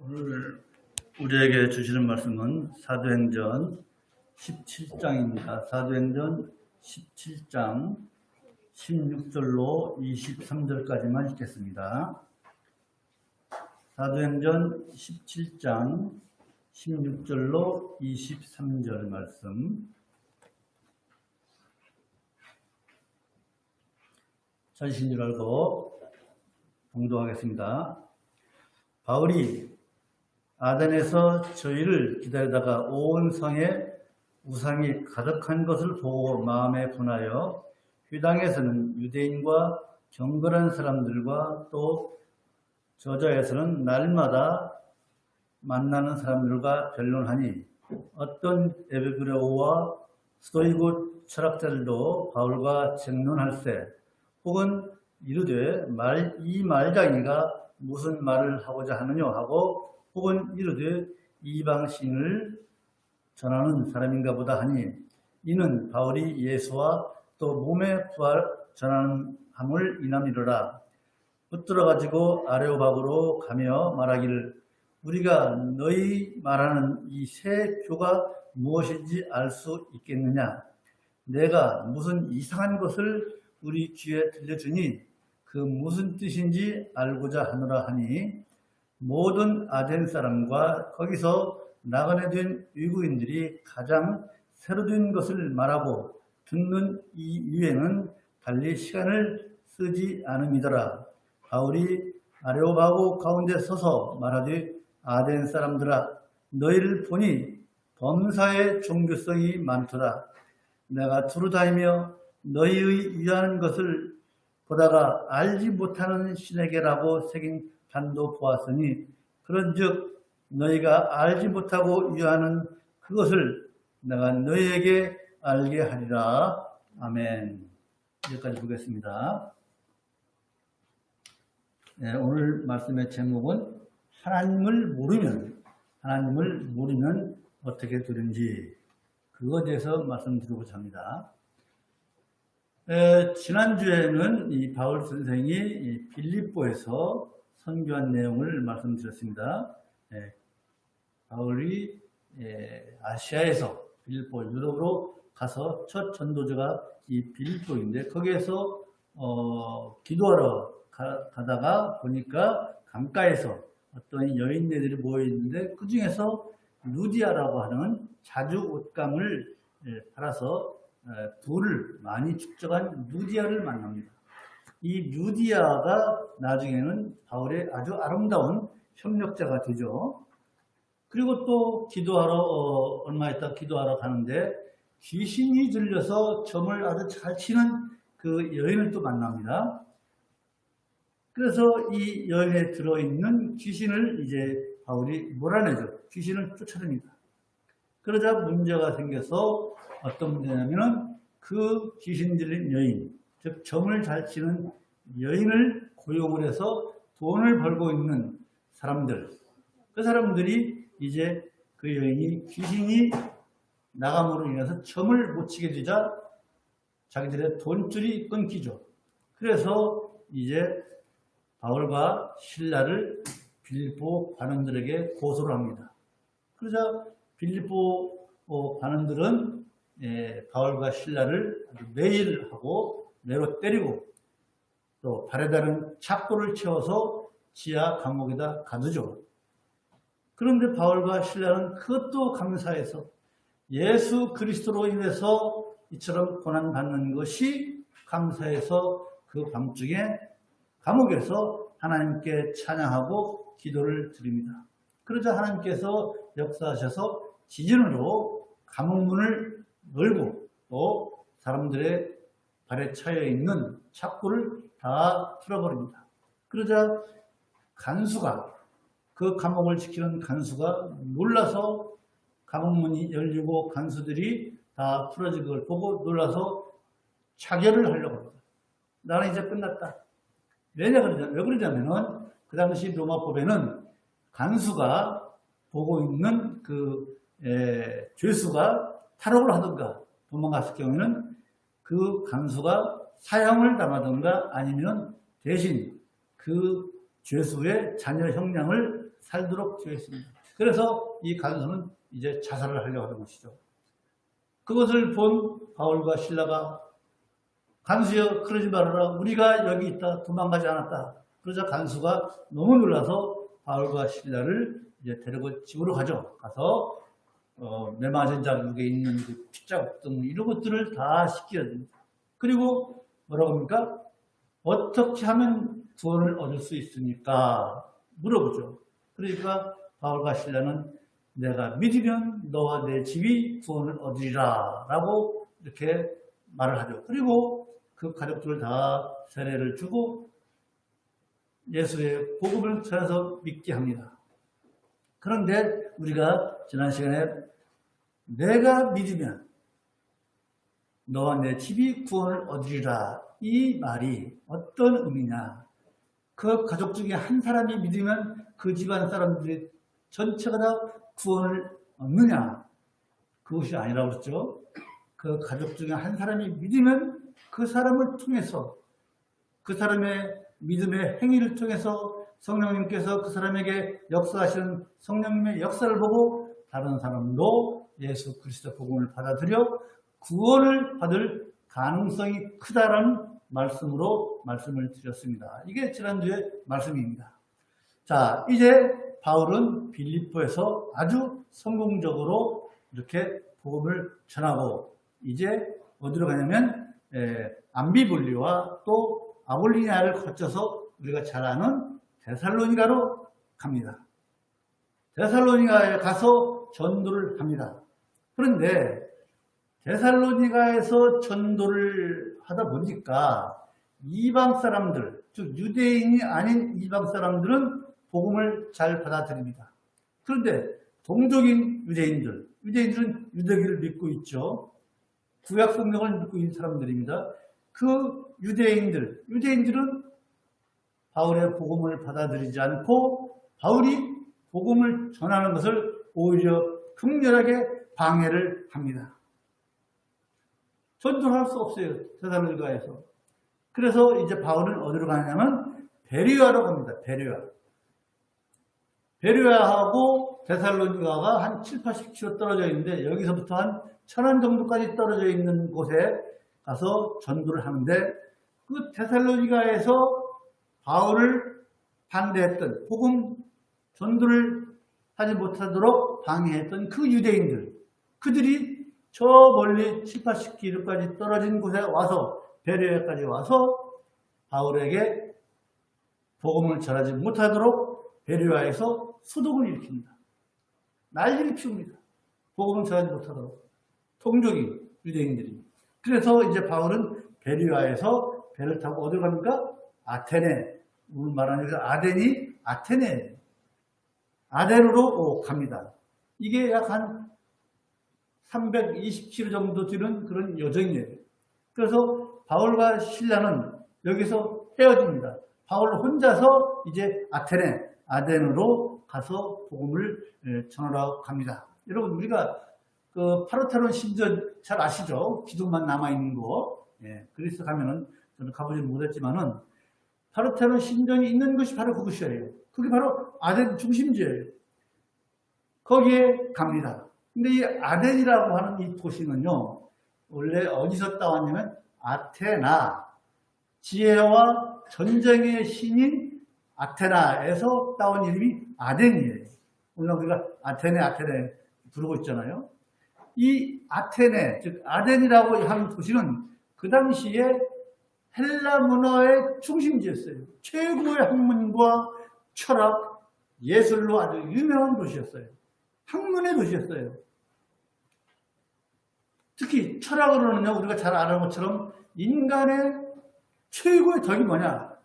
오늘 우리에게 주시는 말씀은 사도행전 17장입니다. 사도행전 17장 16절로 23절까지만 읽겠습니다. 사도행전 17장 16절로 23절 말씀. 찾으신 줄 알고 봉독하겠습니다. 바울이 아덴에서 저희를 기다리다가 온 성에 우상이 가득한 것을 보고 마음에 분하여 회당에서는 유대인과 경건한 사람들과 또 저자에서는 날마다 만나는 사람들과 변론하니 어떤 에베그레오와 스토이고 철학자들도 바울과 쟁론할세 혹은 이르되 이 말장이가 무슨 말을 하고자 하느냐 하고 혹은 이르되 이방신을 전하는 사람인가 보다 하니 이는 바울이 예수와 또 몸의 부활 전하는 함을 인함이로라. 붙들어 가지고 아레오바그로 가며 말하기를 우리가 너희 말하는 이 새 교가 무엇인지 알 수 있겠느냐. 내가 무슨 이상한 것을 우리 귀에 들려주니 그 무슨 뜻인지 알고자 하노라 하니 모든 아덴 사람과 거기서 나그네 된 위구인들이 가장 새로 된 것을 말하고 듣는 이 이유에는 달리 시간을 쓰지 않음이더라. 바울이 아레오바고 가운데 서서 말하되 아덴 사람들아 너희를 보니 범사의 종교성이 많도다. 내가 두루 다니며 너희의 위하는 것을 보다가 알지 못하는 신에게라고 새긴 단도 보았으니 그런즉 너희가 알지 못하고 위하는 그것을 내가 너희에게 알게 하리라. 아멘. 여기까지 보겠습니다. 네, 오늘 말씀의 제목은 하나님을 모르면 어떻게 되는지 그것에 대해서 말씀드리고자 합니다. 지난주에는 이 바울 선생이 이 빌립보에서 선교한 내용을 말씀드렸습니다. 바울이 아시아에서 빌립보 유럽으로 가서 첫 전도자가 이 빌립보인데 거기에서 기도하러 가다가 보니까 강가에서 어떤 여인네들이 모여 있는데 그 중에서 루디아라고 하는 자주 옷감을 팔아서 부를 많이 축적한 루디아를 만납니다. 이 루디아가 나중에는 바울의 아주 아름다운 협력자가 되죠. 그리고 또 얼마 있다 기도하러 가는데 귀신이 들려서 점을 아주 잘 치는 그 여인을 또 만납니다. 그래서 이 여인에 들어있는 귀신을 이제 바울이 몰아내죠. 귀신을 쫓아냅니다. 그러자 문제가 생겨서 어떤 문제냐면은 그 귀신 들린 여인, 즉 점을 잘 치는 여인을 고용을 해서 돈을 벌고 있는 사람들, 그 사람들이 이제 그 여인이 귀신이 나감으로 인해서 점을 못 치게 되자 자기들의 돈줄이 끊기죠. 그래서 이제 바울과 실라를 빌립보 관원들에게 고소를 합니다. 그러자 빌립보 관원들은 바울과 실라를 매일 하고 매로 때리고 또 발에 다른 착고를 채워서 지하 감옥에다 가두죠. 그런데 바울과 실라는 그것도 감사해서 예수 그리스도로 인해서 이처럼 고난받는 것이 감사해서 그 밤중에 감옥에서 하나님께 찬양하고 기도를 드립니다. 그러자 하나님께서 역사하셔서 지진으로 감옥문을 열고 또 사람들의 발에 차여 있는 착고를 다 풀어버립니다. 그러자 그 감옥을 지키는 간수가 놀라서 감옥문이 열리고 간수들이 다 풀어진 걸 보고 놀라서 차결을 하려고 합니다. 나는 이제 끝났다. 왜 그러냐면은 그 당시 로마법에는 간수가 보고 있는 그 죄수가 탈옥을 하든가 도망갔을 경우에는 그 간수가 사형을 당하든가 아니면 대신 그 죄수의 자녀 형량을 살도록 되어 있습니다. 그래서 이 간수는 이제 자살을 하려고 하는 것이죠. 그것을 본 바울과 실라가 간수여 그러지 말아라. 우리가 여기 있다. 도망가지 않았다. 그러자 간수가 너무 놀라서 바울과 실라를 이제 데리고 집으로 가죠. 가서 매맞은 자국에 있는 그 핏자국 등 이런 것들을 다 씻겨야 됩니다. 그리고 뭐라고 합니까? 어떻게 하면 구원을 얻을 수 있습니까? 물어보죠. 그러니까 바울과 실라는 내가 믿으면 너와 내 집이 구원을 얻으리라 라고 이렇게 말을 하죠. 그리고 그 가족들을 다 세례를 주고 예수의 복음을 전해서 믿게 합니다. 그런데 우리가 지난 시간에 내가 믿으면 너와 내 집이 구원을 얻으리라 이 말이 어떤 의미냐. 그 가족 중에 한 사람이 믿으면 그 집안 사람들이 전체가 다 구원을 얻느냐. 그것이 아니라고 그랬죠. 그 가족 중에 한 사람이 믿으면 그 사람을 통해서 그 사람의 믿음의 행위를 통해서 성령님께서 그 사람에게 역사하시는 성령님의 역사를 보고 다른 사람도 예수 그리스도 복음을 받아들여 구원을 받을 가능성이 크다라는 말씀으로 말씀을 드렸습니다. 이게 지난주의 말씀입니다. 자, 이제 바울은 빌립보에서 아주 성공적으로 이렇게 복음을 전하고 이제 어디로 가냐면 암비볼리와 또 아볼리니아를 거쳐서 우리가 잘 아는 데살로니가로 갑니다. 데살로니가에 가서 전도를 합니다. 그런데 데살로니가에서 전도를 하다 보니까 이방 사람들, 즉 유대인이 아닌 이방 사람들은 복음을 잘 받아들입니다. 그런데 동족인 유대인들은 유대교를 믿고 있죠. 구약 성경을 믿고 있는 사람들입니다. 그 유대인들은 바울의 복음을 받아들이지 않고 바울이 복음을 전하는 것을 오히려 극렬하게 방해를 합니다. 전도를 할 수 없어요. 데살로니가에서. 그래서 이제 바울은 어디로 가냐면 베레아로 갑니다. 베레아하고 데살로니가가 한 7, 80km 떨어져 있는데 여기서부터 한 1000원 정도까지 떨어져 있는 곳에 가서 전도를 하는데 그 데살로니가에서 바울을 반대했던 복음 전도를 하지 못하도록 방해했던 그 유대인들 그들이 저 멀리 7, 80km까지 떨어진 곳에 와서 베레아까지 와서 바울에게 복음을 전하지 못하도록 베레아에서 소동을 일으킵니다. 난리를 피웁니다. 복음을 전하지 못하도록 동족인 유대인들이. 그래서 이제 바울은 베레아에서 배를 타고 어디로 갑니까? 아테네. 오늘 말하는 그 아테네. 아덴으로 갑니다. 이게 약 한 320km 정도 되는 그런 여정이에요. 그래서 바울과 실라는 여기서 헤어집니다. 바울 혼자서 이제 아덴으로 가서 복음을 전하러 갑니다. 여러분 우리가 그 파르테논 신전 잘 아시죠? 기둥만 남아있는 거. 예, 그리스 가면은 저는 가보지는 못했지만은 파르테논 신전이 있는 것이 바로 그곳이에요. 그게 바로 아덴 중심지예요. 거기에 갑니다. 근데 이 아덴이라고 하는 이 도시는요, 원래 어디서 따왔냐면 아테나, 지혜와 전쟁의 신인 아테나에서 따온 이름이 아덴이에요. 오늘 우리가 아테네 부르고 있잖아요. 이 아테네, 즉 아덴이라고 하는 도시는 그 당시에 헬라 문화의 중심지였어요. 최고의 학문과 철학, 예술로 아주 유명한 도시였어요. 학문의 도시였어요. 특히 철학으로는요, 우리가 잘 아는 것처럼 인간의 최고의 덕이 뭐냐?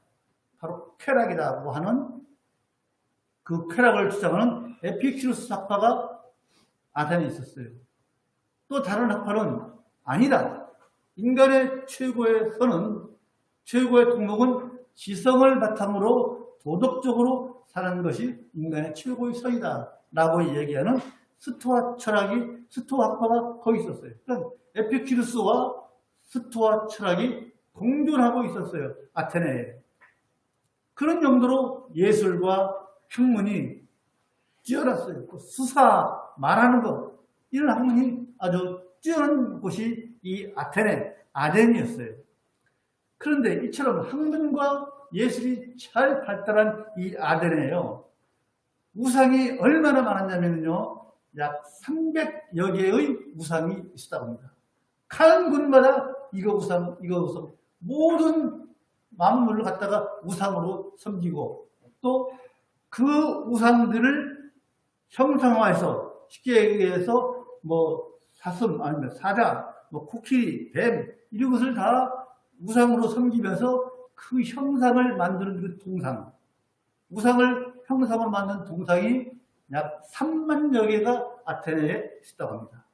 바로 쾌락이라고 하는 그 쾌락을 주장하는 에피큐르스 학파가 아테네에 있었어요. 또 다른 학파는 아니다. 인간의 최고의 선은, 최고의 덕목은 지성을 바탕으로 도덕적으로 사는 것이 인간의 최고의 선이다. 라고 얘기하는 스토아 학파가 거기 있었어요. 그러니까 에피큐르스와 스토아 철학이 공존하고 있었어요. 아테네에. 그런 정도로 예술과 학문이 뛰어났어요. 그 수사, 말하는 것, 이런 학문이 아주 뛰어난 곳이 이 아덴이었어요. 그런데 이처럼 학문과 예술이 잘 발달한 이 아덴에요, 우상이 얼마나 많았냐면요, 약 300여 개의 우상이 있었다고 합니다. 가는 곳마다 이거 우상, 이거 우상, 모든 만물을 갖다가 우상으로 섬기고, 또 그 우상들을 형상화해서, 쉽게 얘기해서 뭐 사슴, 아니면 사자, 뭐 코끼리, 뱀, 이런 것을 다 우상으로 섬기면서 그 형상을 만드는 그 동상, 우상을 형상으로 만든 동상이 약 3만여 개가 아테네에 있었다고 합니다.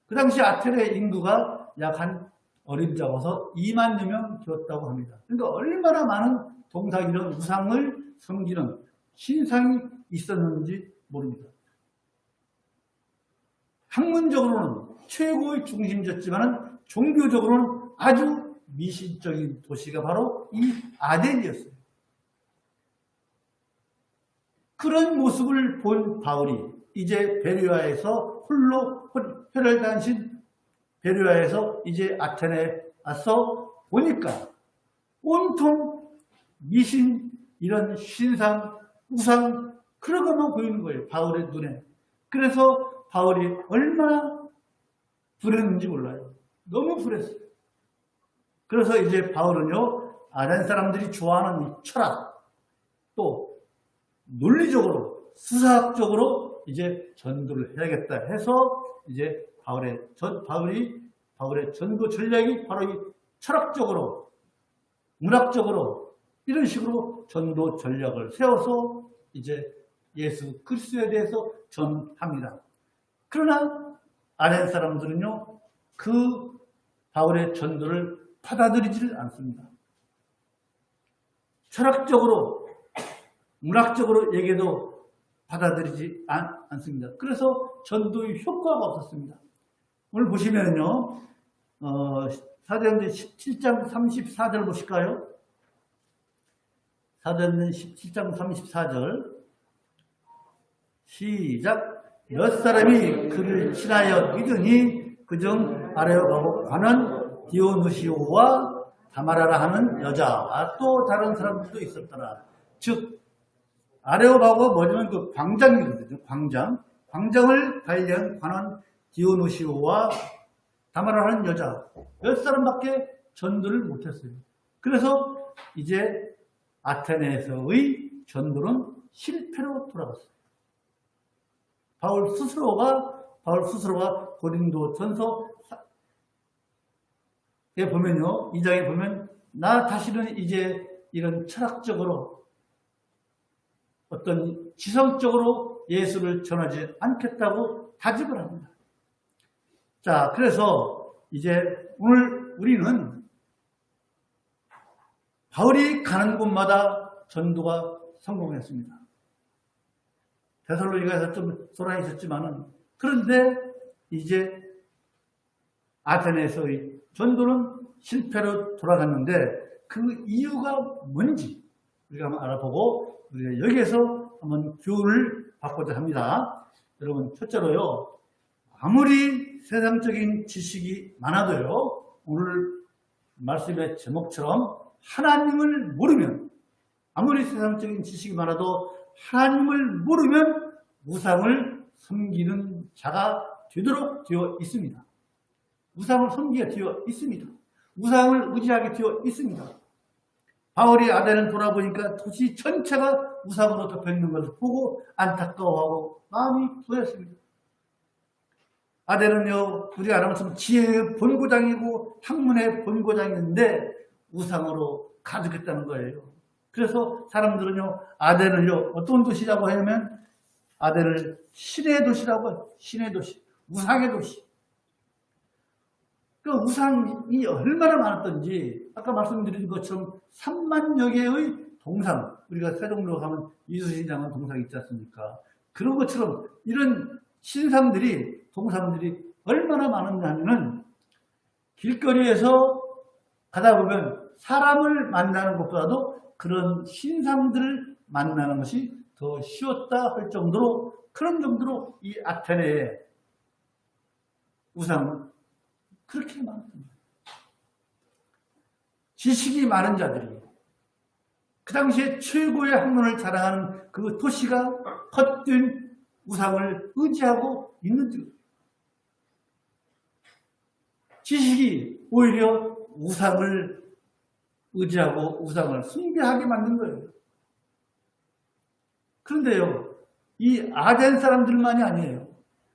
그 당시 아테네 인구가 약 한 어림잡아서 2만여 명 되었다고 합니다. 그러니까 얼마나 많은 동상, 이런 우상을 섬기는 신상이 있었는지 모릅니다. 학문적으로는 최고의 중심지였지만 종교적으로는 아주 미신적인 도시가 바로 이 아덴이었어요. 그런 모습을 본 바울이 이제 베레아에서 홀로 혈을 다니신 베레아에서 이제 아테네에 와서 보니까 온통 미신, 이런 신상, 우상, 그런 것만 보이는 거예요, 바울의 눈에. 그래서 바울이 얼마나 불했는지 몰라요. 너무 불했어요. 그래서 이제 바울은요, 아덴 사람들이 좋아하는 이 철학, 또 논리적으로, 수사학적으로 이제 전도를 해야겠다 해서 이제 바울의 전도 전략이 바로 이 철학적으로, 문학적으로 이런 식으로 전도 전략을 세워서 이제 예수 그리스도에 대해서 전합니다. 그러나 아덴 사람들은요, 그 바울의 전도를 받아들이지를 않습니다. 철학적으로, 문학적으로 얘기해도 받아들이지 않습니다. 그래서 전도의 효과가 없었습니다. 오늘 보시면요, 사도행전 17장 34절 보실까요? 사도행전 17장 34절 시작. 몇 사람이 그를 친하여 믿으니 그중 아레오가고 하는 디오누시오와 다마라라 하는 여자와 또 다른 사람들도 있었더라. 즉 아레오가고가 뭐냐면 그 광장이거든요. 광장을 관리한 관원 디오누시오와 다마라라는 여자 몇 사람밖에 전도를 못했어요. 그래서 이제 아테네에서의 전도는 실패로 돌아갔어요. 바울 스스로가 고린도 전서에 보면요, 2장에 보면 나 다시는 이제 이런 철학적으로 어떤 지성적으로 예수를 전하지 않겠다고 다짐을 합니다. 자, 그래서 이제 오늘 우리는 바울이 가는 곳마다 전도가 성공했습니다. 데살로니가에서 좀 소란이 있었지만은, 그런데 이제 아테네에서의 전도는 실패로 돌아갔는데 그 이유가 뭔지 우리가 한번 알아보고 우리가 여기에서 한번 교훈을 받고자 합니다. 여러분, 첫째로요, 아무리 세상적인 지식이 많아도요, 오늘 말씀의 제목처럼 하나님을 모르면, 아무리 세상적인 지식이 많아도 하나님을 모르면 우상을 섬기는 자가 되도록 되어 있습니다. 우상을 섬기게 되어 있습니다. 우상을 의지하게 되어 있습니다. 바울이 아덴을 돌아보니까 도시 전체가 우상으로 덮여있는 것을 보고 안타까워하고 마음이 부였습니다. 아덴은요, 우리 알아보면 지혜의 본고장이고 학문의 본고장인데 우상으로 가득했다는 거예요. 그래서 사람들은요, 아덴을요, 어떤 도시라고 하냐면 아덴을 신의 도시라고 해요. 신의 도시, 우상의 도시. 그 우상이 얼마나 많았던지 아까 말씀드린 것처럼 3만여 개의 동상, 우리가 세종로 가면 이수신장은 동상 있지 않습니까? 그런 것처럼 이런 신상들이, 동상들이 얼마나 많았냐 하면은 길거리에서 가다 보면 사람을 만나는 것보다도 그런 신상들을 만나는 것이 더 쉬웠다 할 정도로, 그런 정도로 이 아테네의 우상은 그렇게 많습니다. 지식이 많은 자들이 그 당시에 최고의 학문을 자랑하는 그 도시가 헛된 우상을 의지하고 있는 줄. 지식이 오히려 우상을 의지하고 우상을 숭배하게 만든 거예요. 그런데요, 이 아덴 사람들만이 아니에요.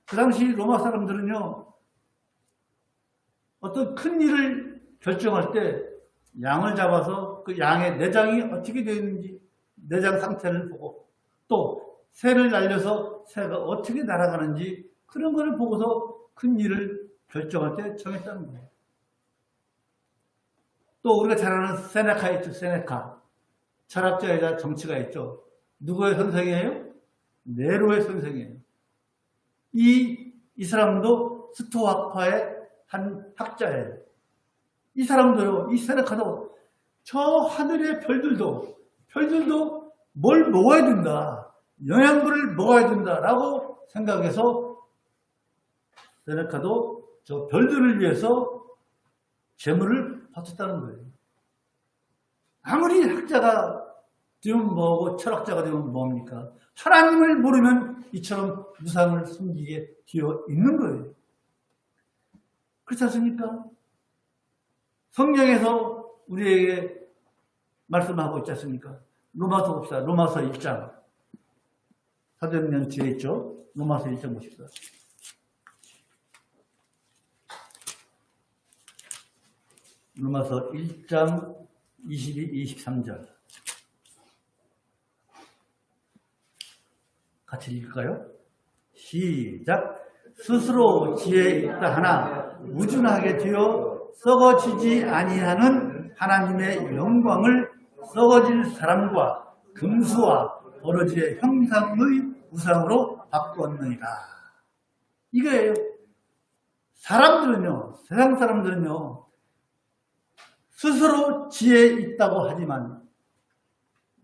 그 당시 로마 사람들은요, 어떤 큰 일을 결정할 때 양을 잡아서 그 양의 내장이 어떻게 되어 있는지 내장 상태를 보고, 또 새를 날려서 새가 어떻게 날아가는지 그런 거를 보고서 큰 일을 결정할 때 정했다는 거예요. 또 우리가 잘 아는 세네카 있죠. 세네카. 철학자이자 정치가 있죠. 누구의 선생이에요? 네로의 선생이에요. 이 사람도 스토아파의 한 학자예요. 이 사람도요, 이 세네카도 저 하늘의 별들도 뭘 먹어야 된다. 영양분을 먹어야 된다라고 생각해서 세네카도 저 별들을 위해서 재물을 바쳤다는 거예요. 아무리 학자가 되면 뭐고 철학자가 되면 뭡니까? 하나님을 모르면 이처럼 우상을 숨기게 되어 있는 거예요. 그렇지 않습니까? 성경에서 우리에게 말씀하고 있지 않습니까? 로마서 봅시다. 로마서 1장. 사도행전 뒤에 있죠? 로마서 1장 보십시다. 로마서 1장 22, 23절. 같이 읽을까요? 시작. 스스로 지혜 있다 하나 우준하게 되어 썩어지지 아니하는 하나님의 영광을 썩어질 사람과 금수와 버러지의 형상의 우상으로 바꾸었느니라. 이거예요. 사람들은요, 세상 사람들은요, 스스로 지혜 있다고 하지만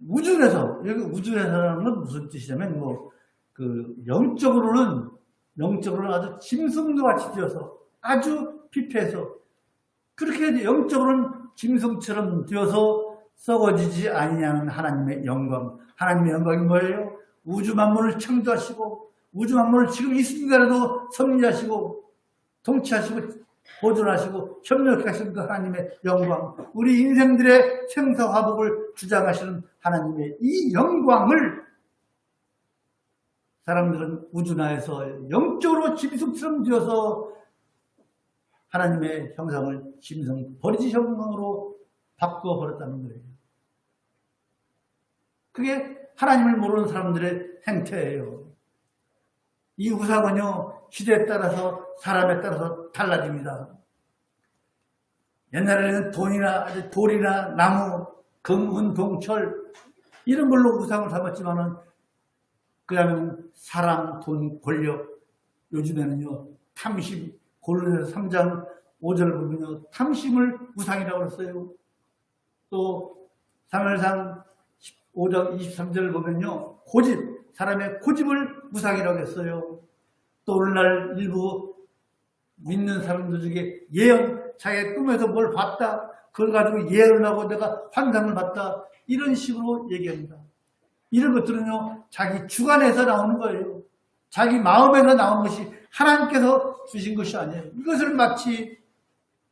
우주에서, 여기 우주에서는 무슨 뜻이냐면 영적으로는 아주 짐승도 같이 되어서 아주 피폐해서 그렇게 영적으로는 짐승처럼 되어서 썩어지지 아니하는 하나님의 영광. 하나님의 영광이 뭐예요? 우주 만물을 창조하시고 우주 만물을 지금 이 순간에도 섭리하시고 통치하시고 보존하시고 협력하시는 그 하나님의 영광. 우리 인생들의 생사화복을 주장하시는 하나님의 이 영광을 사람들은 우주나에서 영적으로 짐승처럼 되어서 하나님의 형상을 짐승 버리지 형상으로 바꿔버렸다는 거예요. 그게 하나님을 모르는 사람들의 행태예요. 이 우상은요, 시대에 따라서 사람에 따라서 달라집니다. 옛날에는 돌이나 나무, 금, 은, 동, 철 이런 걸로 우상을 삼았지만은 그 다음에는 사람, 돈, 권력. 요즘에는요, 탐심, 골로새서 3장 5절 보면요, 탐심을 우상이라고 했어요. 또 사무엘상 5장 23절을 보면요, 고집, 사람의 고집을 우상이라고 했어요. 또 오늘날 일부 믿는 사람들 중에 예언, 자기의 꿈에서 뭘 봤다, 그걸 가지고 예언을 하고 내가 환상을 봤다, 이런 식으로 얘기합니다. 이런 것들은요, 자기 주관에서 나오는 거예요. 자기 마음에서 나오는 것이 하나님께서 주신 것이 아니에요. 이것을 마치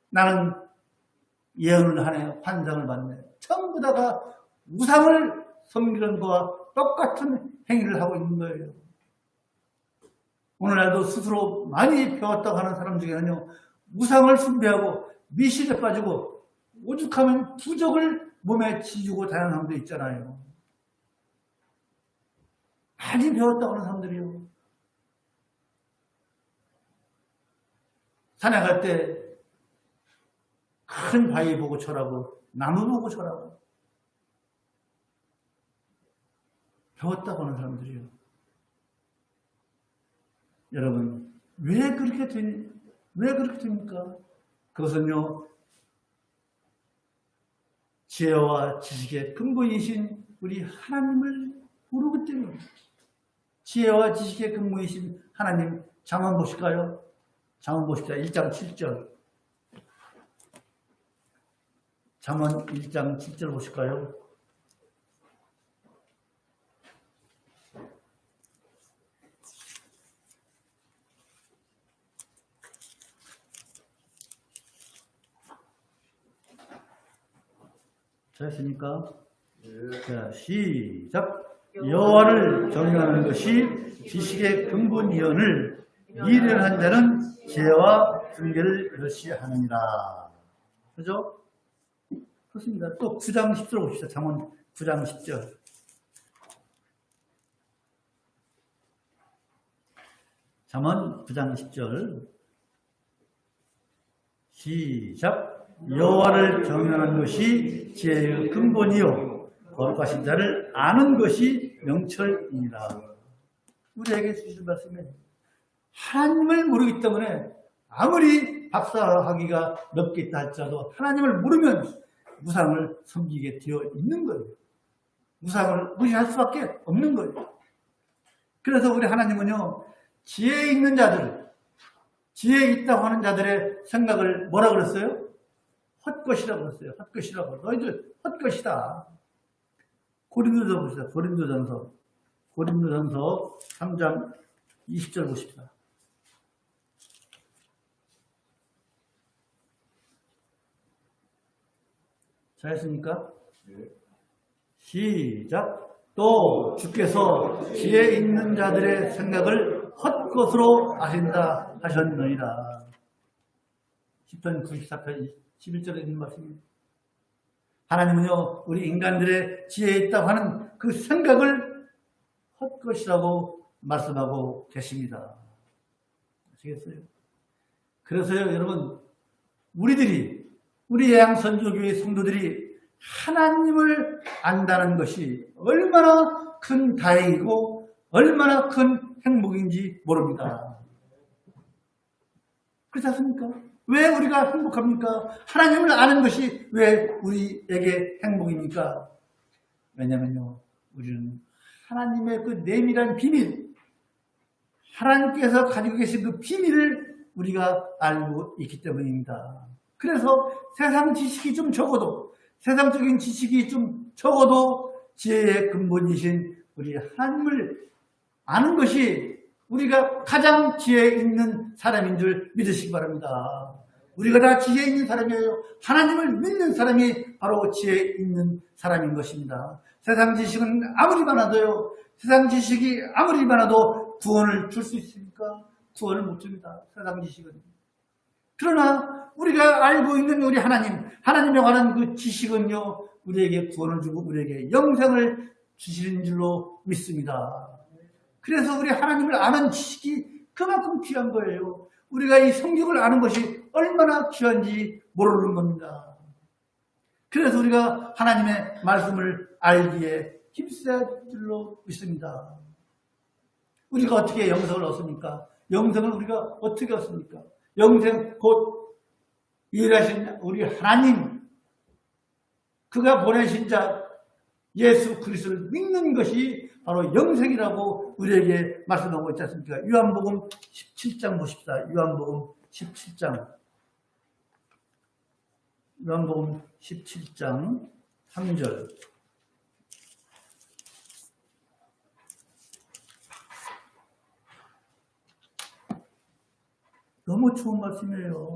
나는 예언을 하네, 환상을 봤네. 전부 다가 우상을 섬기는 것과 똑같은 행위를 하고 있는 거예요. 오늘날도 스스로 많이 배웠다고 하는 사람 중에는요, 우상을 숭배하고 미신에 빠지고 오죽하면 부적을 몸에 지주고 다니는 사람도 있잖아요. 많이 배웠다고 하는 사람들이요. 산에 갈 때 큰 바위 보고 절하고 나무 보고 절하고 배웠다고 하는 사람들이요. 여러분, 왜 그렇게 됩니까? 그것은요, 지혜와 지식의 근본이신 우리 하나님을 모르기 때문에. 지혜와 지식의 근무이신 하나님 잠언 보실까요? 잠언 보십시다. 1장 7절. 잠언 1장 7절 보실까요? 잘했습니까? 자, 시작. 여호와를 경외하는 것이 지식의 근본이언을 미련한 자는 지혜와 분별을 이렇게 하느니라. 그죠? 그렇습니다. 또 9장 10절 봅시다. 잠언 9장 10절. 잠언 9장 10절. 시작. 여호와를 경외하는 것이 지혜의 근본이요 거룩하신 자를 아는 것이 명철이니라. 우리에게 주신 말씀에 하나님을 모르기 때문에 아무리 박사학위가 몇 개 있다 할지라도 하나님을 모르면 우상을 섬기게 되어 있는 거예요. 우상을 무시할 수밖에 없는 거예요. 그래서 우리 하나님은요, 지혜 있는 자들, 지혜 있다고 하는 자들의 생각을 뭐라 그랬어요? 헛것이라고 그랬어요. 헛것이라고. 너희들 헛것이다. 고린도전서 보시다. 고린도전서 3장 20절 보십시다. 잘했습니까? 네. 시작. 또 주께서 지혜 있는 자들의 생각을 헛것으로 아신다 하셨느니라. 10편 94편 11절에 있는 말씀입니다. 하나님은요, 우리 인간들의 지혜에 있다고 하는 그 생각을 헛것이라고 말씀하고 계십니다. 아시겠어요? 그래서요, 여러분, 우리 예양선교교회 성도들이 하나님을 안다는 것이 얼마나 큰 다행이고 얼마나 큰 행복인지 모릅니다. 그렇지 않습니까? 왜 우리가 행복합니까? 하나님을 아는 것이 왜 우리에게 행복입니까? 왜냐면요, 우리는 하나님의 그 내밀한 비밀, 하나님께서 가지고 계신 그 비밀을 우리가 알고 있기 때문입니다. 그래서 세상 지식이 좀 적어도, 세상적인 지식이 좀 적어도 지혜의 근본이신 우리 하나님을 아는 것이 우리가 가장 지혜 있는 사람인 줄 믿으시기 바랍니다. 우리가 다 지혜 있는 사람이에요. 하나님을 믿는 사람이 바로 지혜 있는 사람인 것입니다. 세상 지식은 아무리 많아도요, 세상 지식이 아무리 많아도 구원을 줄 수 있습니까? 구원을 못 줍니다. 세상 지식은. 그러나 우리가 알고 있는 우리 하나님에 관한 그 지식은요, 우리에게 구원을 주고 우리에게 영생을 주시는 줄로 믿습니다. 그래서 우리 하나님을 아는 지식이 그만큼 귀한 거예요. 우리가 이 성경을 아는 것이 얼마나 귀한지 모르는 겁니다. 그래서 우리가 하나님의 말씀을 알기에 힘써야 할 줄로 믿습니다. 우리가 어떻게 영생을 얻습니까? 영생을 우리가 어떻게 얻습니까? 영생 곧 일하신 우리 하나님, 그가 보내신 자 예수 그리스도를 믿는 것이 바로 영생이라고 우리에게 말씀하고 있지 않습니까? 요한복음 17장 보십시다. 요한복음 17장. 요한복음 17장 3절. 너무 좋은 말씀이에요.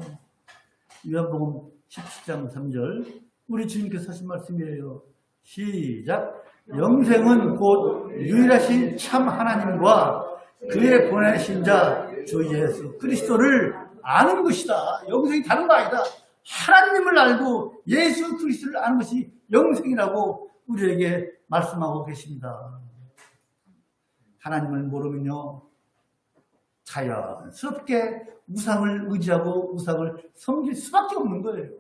요한복음 17장 3절. 우리 주님께서 하신 말씀이에요. 시작. 영생은 곧 유일하신 참 하나님과 그의 보내신 자 주 예수 그리스도를 아는 것이다. 영생이 다른 거 아니다. 하나님을 알고 예수 그리스도를 아는 것이 영생이라고 우리에게 말씀하고 계십니다. 하나님을 모르면요, 자연스럽게 우상을 의지하고 우상을 섬길 수밖에 없는 거예요.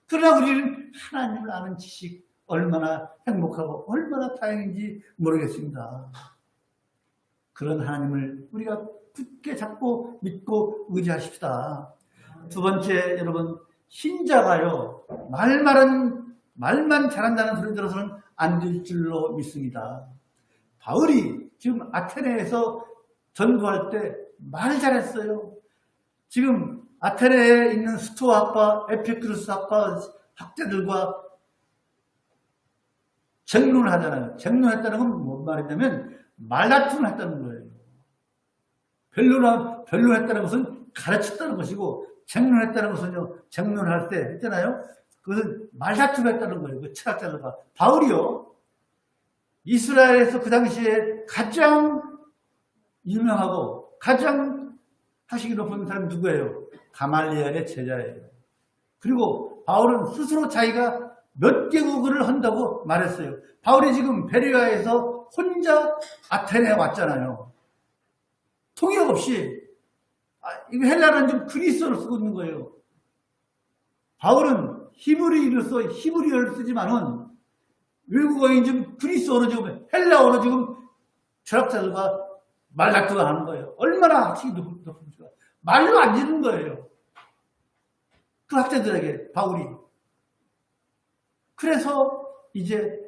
그러나 우리는 하나님을 아는 지식 얼마나 행복하고 얼마나 다행인지 모르겠습니다. 그런 하나님을 우리가 굳게 잡고 믿고 의지하십시다. 두 번째, 여러분, 신자가요, 말만 잘한다는 소리 들어서는 안 될 줄로 믿습니다. 바울이 지금 아테네에서 전도할 때 말 잘했어요. 지금 아테네에 있는 스토아학파, 에피쿠로스학파 학자들과 쟁론을 하잖아요. 쟁론했다는 건 뭔 말이냐면 말다툼을 했다는 거예요. 변론했다는 것은 가르쳤다는 것이고, 쟁론했다는 것은요, 쟁론할 때 했잖아요. 그것은 말다툼했다는 거예요. 그 철학자들과. 바울이요, 이스라엘에서 그 당시에 가장 유명하고 가장 학식이 높은 사람이 누구예요? 가말리엘의 제자예요. 그리고 바울은 스스로 자기가 몇 개국을 한다고 말했어요. 바울이 지금 베레아에서 혼자 아테네에 왔잖아요. 통역 없이. 이거 헬라는 좀 그리스어를 쓰고 있는 거예요. 바울은 히브리어를 쓰지만은 외국어인 좀 그리스어로 지금 헬라어로 지금 철학자들과 말다투가 하는 거예요. 얼마나 학식이 높은지가. 말로 안 지는 거예요. 그 학자들에게 바울이. 그래서 이제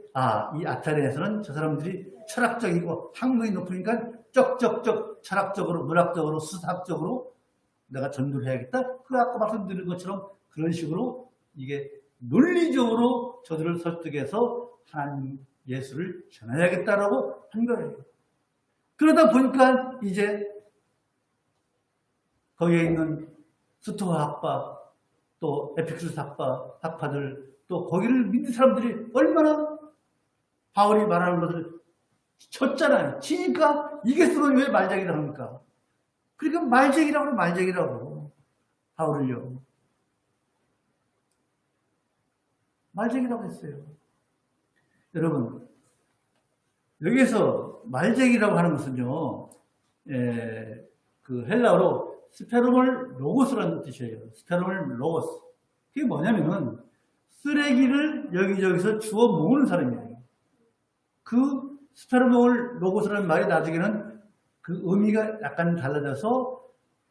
이 아테네에서는 저 사람들이 철학적이고 학문이 높으니까 쩍쩍쩍 철학적으로, 문학적으로, 수사학적으로 내가 전도를 해야겠다. 그 아까 말씀드린 것처럼 그런 식으로 이게 논리적으로 저들을 설득해서 하나님 예수를 전해야겠다라고 한 거예요. 그러다 보니까 이제 거기에 있는 스토아 학파, 또 에피쿠로스 학파들, 또 거기를 믿는 사람들이 얼마나 바울이 말하는 것을 쳤잖아요. 치니까 이게스는 왜 말쟁이라고 합니까? 그러니까 말쟁이라고 하면 말쟁이라고. 바울을요. 말쟁이라고 했어요. 여러분, 여기에서 말쟁이라고 하는 것은요, 그 헬라어로 스페르몰 로고스라는 뜻이에요. 스페르몰 로고스. 그게 뭐냐면은 쓰레기를 여기저기서 주워 모으는 사람이에요. 그 스페르몰 로고스라는 말이 나중에는 그 의미가 약간 달라져서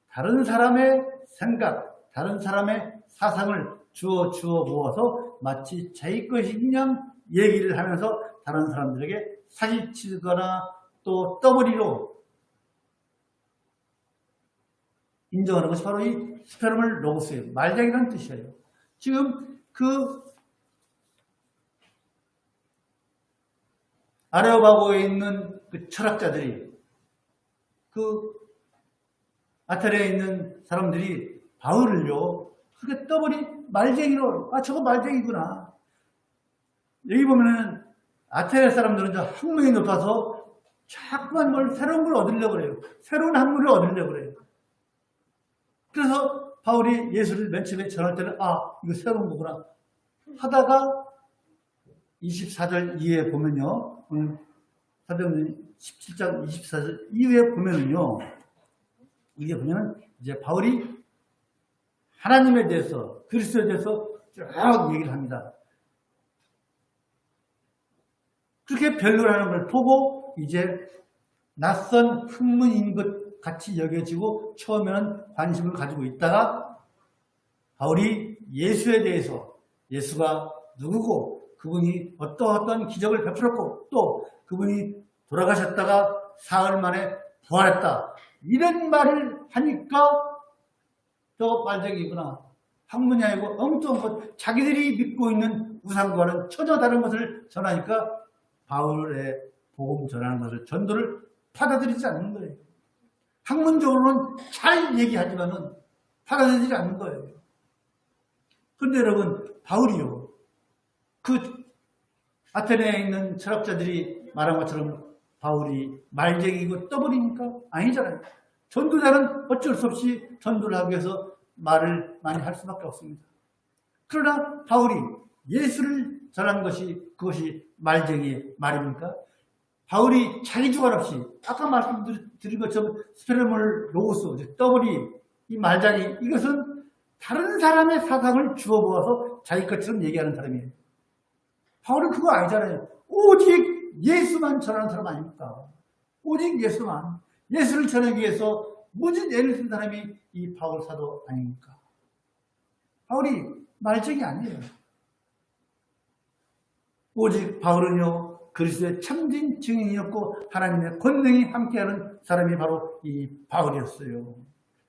다른 사람의 생각, 다른 사람의 사상을 주워 모아서 마치 자기 것인 양 얘기를 하면서 다른 사람들에게 사기치거나 또 떠버리로 인정하는 것이 바로 이 스페르몰 로고스예요. 말쟁이라는 뜻이에요. 지금 그 아레오바고에 있는 그 철학자들이, 그 아테네에 있는 사람들이 바울을요, 그렇게 떠버리 말쟁이로, 저거 말쟁이구나. 여기 보면은 아테네 사람들은 이제 학문이 높아서 자꾸만 새로운 걸 얻으려고 그래요. 새로운 학문을 얻으려고 그래요. 그래서 바울이 예수를 맨 처음에 전할 때는 이거 새로운 거구나 하다가 24절 이후에 보면요. 사도행전 17장 24절 이후에 보면은요. 이게 보면은 이제 바울이 하나님에 대해서, 그리스도에 대해서 쭉 얘기를 합니다. 그렇게 변론하는 걸 보고 이제 낯선 학문인 것 같이 여겨지고 처음에는 관심을 가지고 있다가 바울이 예수에 대해서, 예수가 누구고 그분이 어떠한 기적을 베풀었고 또 그분이 돌아가셨다가 사흘 만에 부활했다, 이런 말을 하니까 저 말쟁이구나, 학문이 아니고 엉뚱한 것, 자기들이 믿고 있는 우상과는 전혀 다른 것을 전하니까 바울의 복음 전하는 것을, 전도를 받아들이지 않는 거예요. 학문적으로는 잘 얘기하지만은 받아들이지 않는 거예요. 그런데 여러분, 바울이요, 그 아테네에 있는 철학자들이 말한 것처럼 바울이 말쟁이고 떠버리니까 아니잖아요. 전도자는 어쩔 수 없이 전도를 하기 위해서 말을 많이 할 수밖에 없습니다. 그러나 바울이 예수를 전한 것이, 그것이 말쟁이의 말입니까? 바울이 자기 주관 없이 아까 말씀드린 것처럼 스페르몰 로고스, 떠버리, 이 말쟁이, 이것은 다른 사람의 사상을 주워 모아서 자기 것처럼 얘기하는 사람이에요. 바울은 그거 아니잖아요. 오직 예수만 전하는 사람 아닙니까? 오직 예수만. 예수를 전하기 위해서 모든 애를 쓴 사람이 이 바울 사도 아닙니까? 바울이 말쟁이 아니에요. 오직 바울은요, 그리스도의 참진 증인이었고 하나님의 권능이 함께하는 사람이 바로 이 바울이었어요.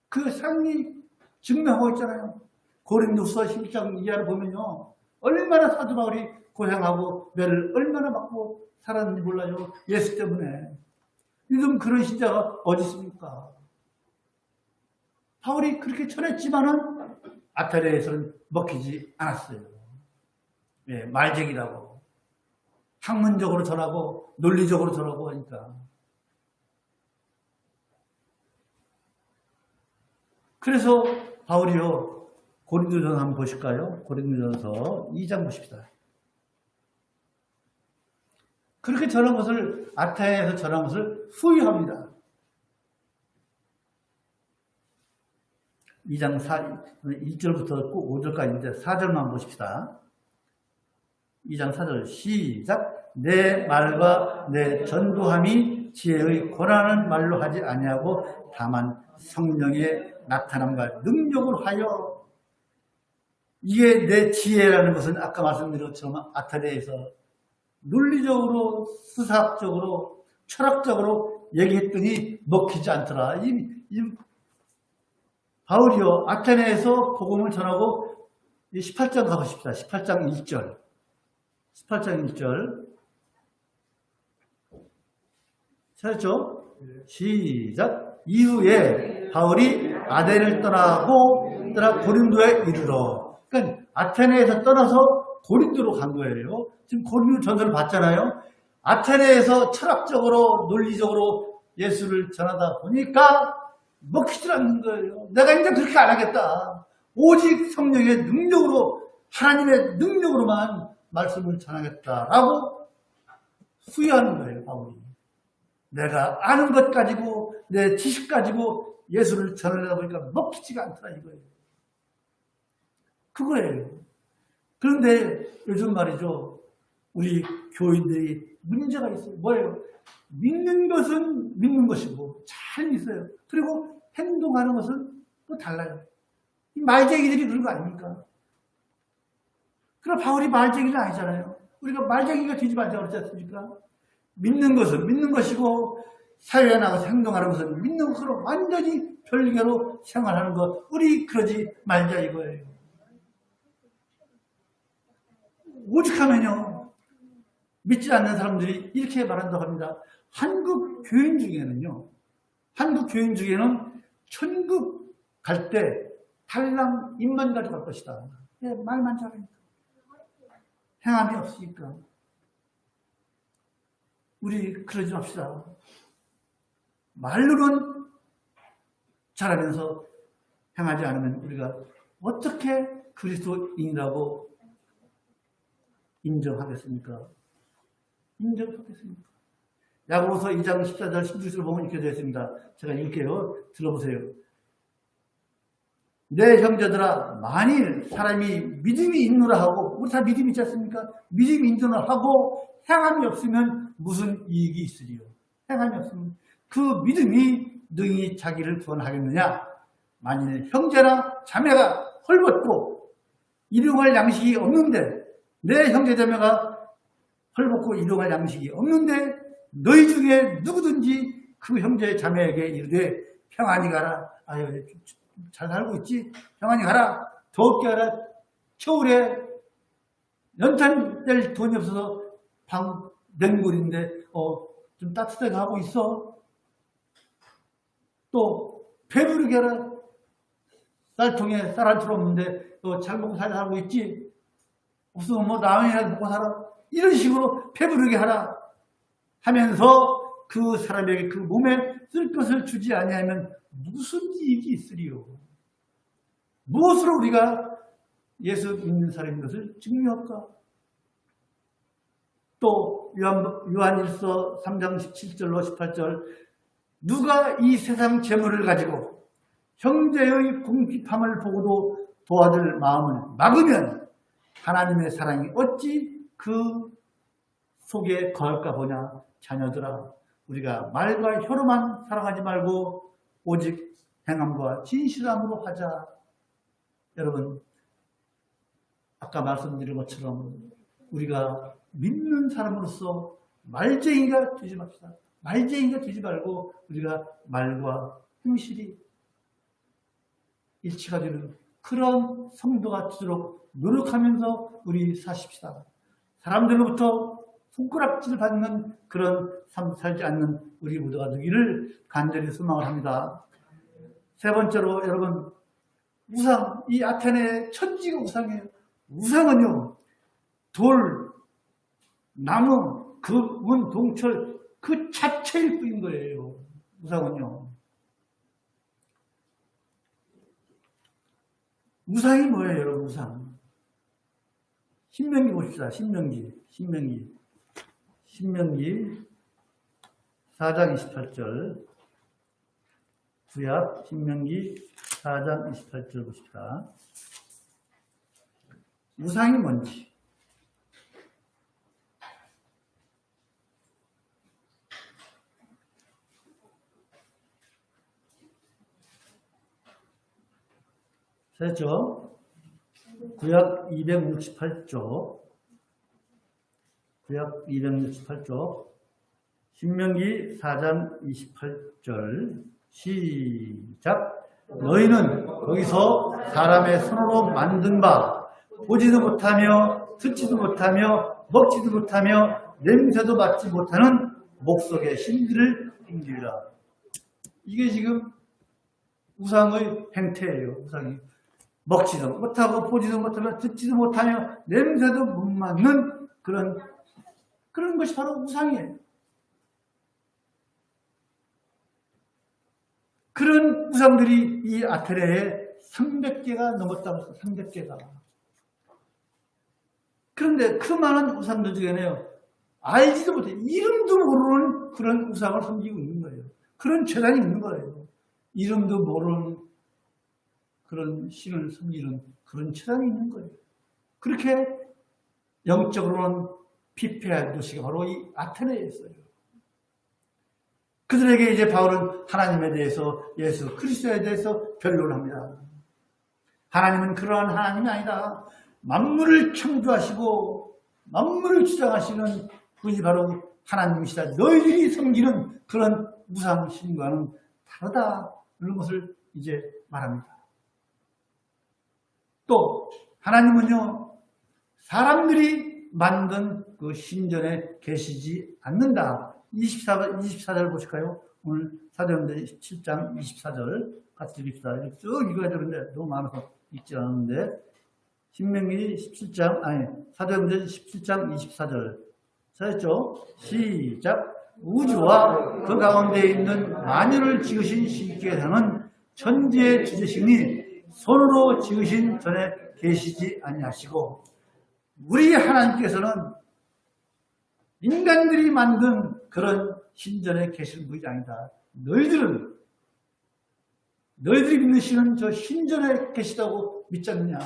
그 삶이 증명하고 있잖아요. 고린도서 11장 이하를 보면요, 얼마나 사도 바울이 고생하고 매를 얼마나 받고 살았는지 몰라요. 예수 때문에. 요즘 그런 신자가 어디 있습니까? 바울이 그렇게 전했지만은 아테네에서는 먹히지 않았어요. 예, 말쟁이라고. 학문적으로 전하고 논리적으로 전하고 하니까. 그래서 바울이요, 고린도전서 한번 보실까요? 고린도전서 2장 보십시다. 그렇게 전한 것을, 아테네에서 전한 것을 후회합니다. 2장 1절부터 5절까지인데 4절만 보십시다. 2장 4절 시작. 내 말과 내 전도함이 지혜의 권하는 말로 하지 아니하고 다만 성령의 나타남과 능력으로 하여. 이게 내 지혜라는 것은 아까 말씀드린 것처럼 아테네에서 논리적으로 수사학적으로 철학적으로 얘기했더니 먹히지 않더라. 바울이요, 아테네에서 복음을 전하고 18장 가보십시다. 18장 1절. 18장 1절. 찾았죠? 시작. 이후에 바울이 아덴을 떠나 고린도에 이르러. 그러니까 아테네에서 떠나서 고린도로 간 거예요. 지금 고린도 전서를 봤잖아요. 아테네에서 철학적으로 논리적으로 예수를 전하다 보니까 먹히질 않는 거예요. 내가 이제 그렇게 안 하겠다. 오직 성령의 능력으로, 하나님의 능력으로만 말씀을 전하겠다라고 후회하는 거예요, 바울이. 내가 아는 것 가지고, 내 지식 가지고 예수를 전하려다 보니까 먹히지가 않더라, 이거예요. 그거예요. 그런데 요즘 말이죠, 우리 교인들이 문제가 있어요. 뭐예요? 믿는 것은 믿는 것이고 잘 믿어요. 그리고 행동하는 것은 또 달라요. 이 말쟁이들이 그런 거 아닙니까? 그럼 바울이 말쟁이는 아니잖아요. 우리가 말쟁이가 되지 말자고 그러지 않습니까? 믿는 것은 믿는 것이고 사회에 나가서 행동하는 것은 믿는 것으로 완전히 별개로 생활하는 것. 우리 그러지 말자 이거예요. 오직하면요, 믿지 않는 사람들이 이렇게 말한다고 합니다. 한국 교인 중에는 천국 갈 때 달랑 입만 가지고 갈 것이다. 말만 잘하니까. 행함이 없으니까. 우리 그러지 맙시다. 말로는 잘하면서 행하지 않으면 우리가 어떻게 그리스도인이라고 인정하겠습니까? 인정하겠습니까? 야고보서 2장 14절 16절을 보면 이렇게 되어 있습니다. 제가 읽게요. 들어보세요. 내 형제들아, 만일 사람이 믿음이 있노라 하고, 우리 다 믿음이 있지 않습니까? 믿음이 있노라 하고 행함이 없으면 무슨 이익이 있으리요? 행함이 없으면 그 믿음이 능히 자기를 구원하겠느냐? 만일 형제나 자매가 헐벗고 일용할 양식이 없는데, 내 형제 자매가 헐벗고 일용할 양식이 없는데 너희 중에 누구든지 그 형제 자매에게 이르되 평안히 가라. 아유, 잘 살고 있지? 평안히 가라. 더럽게 가라. 겨울에 연탄 낼 돈이 없어서 방 냉물인데 좀 따뜻하게 하고 있어. 또 배부르게 하라. 쌀통에 쌀 한 톨 없는데 잘 먹고 잘 살고 있지? 없으면 뭐 라면이라도 먹고 살아. 이런 식으로 배부르게 하라 하면서 그 사람에게 그 몸에 쓸 것을 주지 아니하면 무슨 이익이 있으리요? 무엇으로 우리가 예수 믿는 사람인 것을 증명할까? 또 요한일서 3장 17절로 18절 누가 이 세상 재물을 가지고 형제의 궁핍함을 보고도 도와줄 마음을 막으면 하나님의 사랑이 어찌 그 속에 거할까 보냐. 자녀들아, 우리가 말과 혀로만 사랑하지 말고 오직 행함과 진실함으로 하자. 여러분, 아까 말씀드린 것처럼 우리가 믿는 사람으로서 말쟁이가 되지 맙시다. 말쟁이가 되지 말고 우리가 말과 행실이 일치가 되는 그런 성도가 되도록 노력하면서 우리 사십시다. 사람들로부터 손가락질 받는 그런 삶 살지 않는 우리 모두가 되기를 간절히 소망을 합니다. 세 번째로 여러분, 우상, 이 아테네 천지가 우상이에요. 우상은요, 돌, 나무, 은, 동철 그 자체일 뿐인 거예요. 우상은요. 우상이 뭐예요, 여러분? 우상. 신명기 보십시다. 신명기 4장 28절. 구약 신명기 4장 28절 보십시다. 우상이 뭔지. 됐죠? 구약 268쪽. 구약 268쪽. 신명기 4장 28절. 시작. 너희는 거기서 사람의 손으로 만든 바 보지도 못하며 듣지도 못하며 먹지도 못하며 냄새도 맡지 못하는 목석의 신들을 섬기리라. 이게 지금 우상의 행태예요. 우상이 먹지도 못하고 보지도 못하며 듣지도 못하며 냄새도 못 맡는 그런 것이 바로 우상이에요. 그런 우상들이 이 아테네에 300개가 넘었다고 했어요. 300개가. 그런데 그 많은 우상들 중에는요, 알지도 못해, 이름도 모르는 그런 우상을 섬기고 있는 거예요. 그런 재단이 있는 거예요. 이름도 모르는 그런 신을 섬기는 그런 재단이 있는 거예요. 그렇게 영적으로는 피폐한 도시가 바로 이 아테네에 있어요. 그들에게 이제 바울은 하나님에 대해서, 예수 그리스도에 대해서 변론합니다. 하나님은 그러한 하나님이 아니다. 만물을 창조하시고 만물을 주장하시는 분이 바로 하나님이시다. 너희들이 섬기는 그런 우상신과는 다르다. 이런 것을 이제 말합니다. 또 하나님은요, 사람들이 만든 그 신전에 계시지 않는다. 24절 보실까요? 오늘 사도행전 17장 24절 같이 읽읍시다. 이렇게 쭉 읽어야 되는데 너무 많아서 읽지 않았는데, 사도행전 17장 24절 찾았죠? 시작. 우주와 그 가운데 있는 만유를 지으신 신께서는 천지의 주제신이 손으로 지으신 전에 계시지 아니하시고, 우리 하나님께서는 인간들이 만든 그런 신전에 계신 분이 아니다. 너희들이 믿는 신은 저 신전에 계시다고 믿지 않느냐?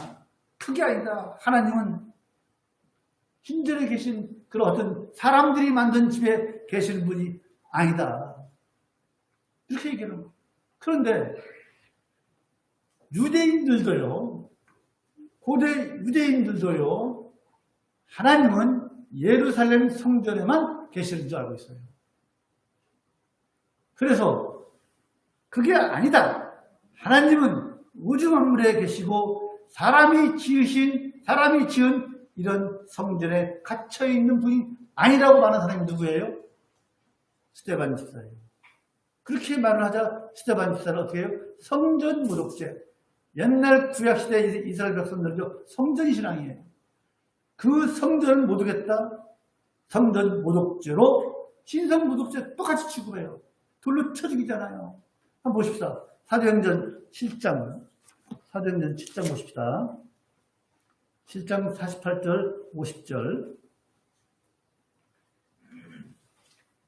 그게 아니다. 하나님은 신전에 계신 그런 어떤 사람들이 만든 집에 계시는 분이 아니다. 이렇게 얘기하는 거예요. 그런데 유대인들도요, 고대 유대인들도요, 하나님은 예루살렘 성전에만 계시는 줄 알고 있어요. 그래서 그게 아니다. 하나님은 우주 만물에 계시고 사람이 지은 이런 성전에 갇혀있는 분이 아니라고 말하는 사람이 누구예요? 스데반 집사예요. 그렇게 말을 하자 스데반 집사는 어떻게 해요? 성전 모독죄. 옛날 구약시대 이스라엘 백성들도 성전 신앙이에요. 그 성전을 모독했다. 성전 모독죄로 신성 모독죄 똑같이 취급해요. 돌로 쳐 죽이잖아요. 한번 보십시다. 사도행전 7장 보십시다. 7장 48절 50절.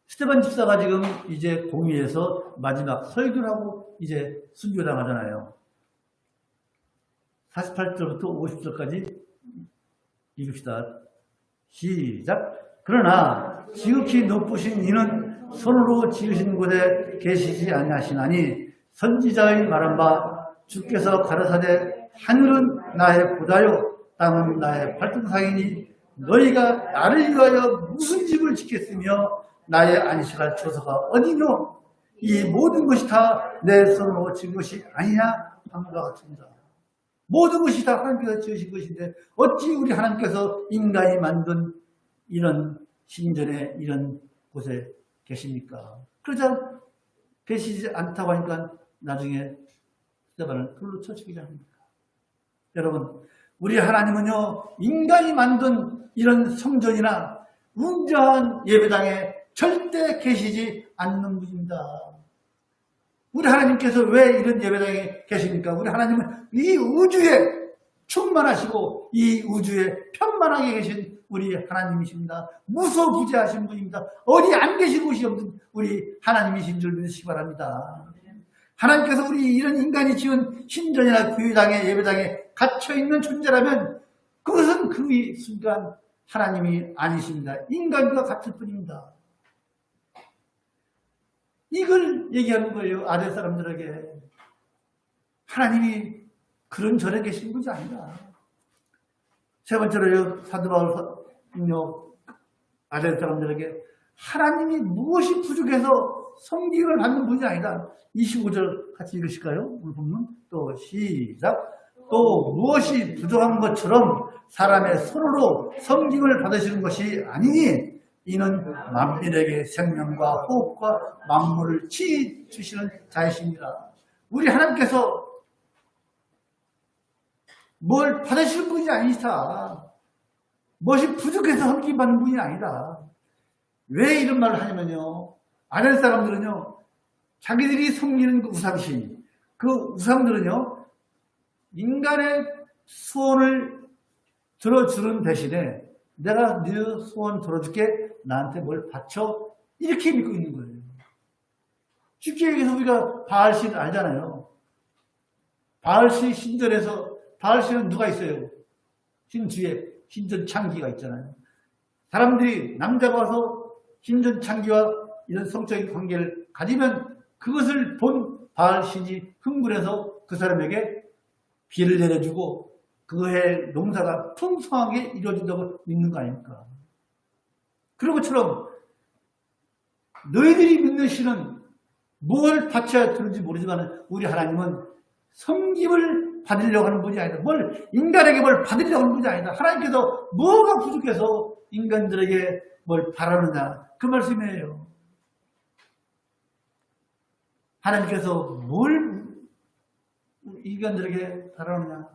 스데반 집사가 지금 이제 공의에서 마지막 설교를 하고 이제 순교당하잖아요. 48절부터 50절까지 읽읍시다. 시작. 그러나 지극히 높으신 이는 손으로 지으신 곳에 계시지 아니하시나니 선지자의 말한 바 주께서 가라사대 하늘은 나의 보다요 땅은 나의 발등상이니 너희가 나를 위하여 무슨 집을 짓겠으며 나의 안식할 처소가 어디뇨? 이 모든 것이 다 내 손으로 지은 것이 아니냐? 함과 같습니다. 모든 것이 다 하나님께서 지으신 것인데 어찌 우리 하나님께서 인간이 만든 이런 신전에 이런 곳에 계십니까? 그러자 계시지 않다고 하니까 나중에 스데반을 불로 쳐 죽이지 않습니까? 여러분, 우리 하나님은요, 인간이 만든 이런 성전이나 웅장한 예배당에 절대 계시지 않는 분입니다. 우리 하나님께서 왜 이런 예배당에 계십니까? 우리 하나님은 이 우주에 충만하시고 이 우주에 편만하게 계신 우리 하나님이십니다. 무소부재하신 분입니다. 어디 안 계신 곳이 없는 우리 하나님이신 줄 믿으시기 바랍니다. 하나님께서 우리 이런 인간이 지은 신전이나 교회당에 예배당에 갇혀있는 존재라면 그것은 그 순간 하나님이 아니십니다. 인간과 같을 뿐입니다. 이걸 얘기하는 거예요. 아들 사람들에게. 하나님이 그런 전에 계신 분이 아니다. 세 번째로 사도 바울 아들 사람들에게 하나님이 무엇이 부족해서 섬김을 받는 분이 아니다. 25절 같이 읽으실까요? 오늘 보면 또 시작. 또 무엇이 부족한 것처럼 사람의 손으로 섬김을 받으시는 것이 아니니 이는 만민에게 생명과 호흡과 만물을 주시는 자이십니다. 우리 하나님께서 뭘 받으시는 분이 아니시다. 무엇이 부족해서 섬김받는 분이 아니다. 왜 이런 말을 하냐면요. 아랫 사람들은요. 자기들이 섬기는 그 우상신, 그 우상들은요. 인간의 소원을 들어주는 대신에 내가 네 소원 들어줄게, 나한테 뭘 바쳐, 이렇게 믿고 있는 거예요. 쉽게 얘기해서 우리가 바알신 알잖아요. 바알신 신전에서 바알신은 누가 있어요? 신주에 신전 창기가 있잖아요. 사람들이 남자가 와서 신전 창기와 이런 성적인 관계를 가지면 그것을 본 바알신이 흥분해서 그 사람에게 비를 내려주고 그의 농사가 풍성하게 이루어진다고 믿는 거 아닙니까? 그런 것처럼 너희들이 믿는 신은 뭘 바쳐야 되는지 모르지만 우리 하나님은 섬김을 받으려고 하는 분이 아니다. 인간에게 뭘 받으려고 하는 분이 아니다. 하나님께서 뭐가 부족해서 인간들에게 뭘 바라느냐. 그 말씀이에요. 하나님께서 뭘 인간들에게 바라느냐.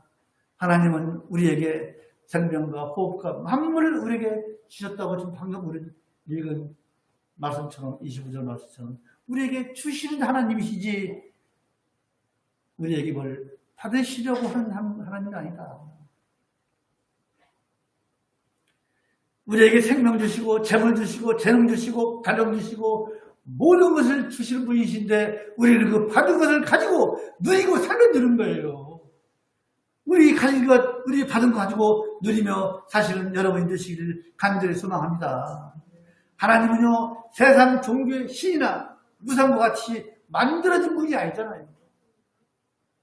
하나님은 우리에게 생명과 호흡과 만물을 우리에게 주셨다고 지금 방금 우리 읽은 말씀처럼 25절 말씀처럼 우리에게 주시는 하나님이시지 우리에게 뭘 받으시려고 하는 하나님이 아니다. 우리에게 생명 주시고 재물 주시고 재능 주시고 가정 주시고 모든 것을 주시는 분이신데 우리는 그 받은 것을 가지고 누리고 살면 되는 거예요. 우리 받은 거 가지고 누리며 사실은 여러분이 되시기를 간절히 소망합니다. 하나님은요, 세상 종교의 신이나 무상과 같이 만들어진 분이 아니잖아요.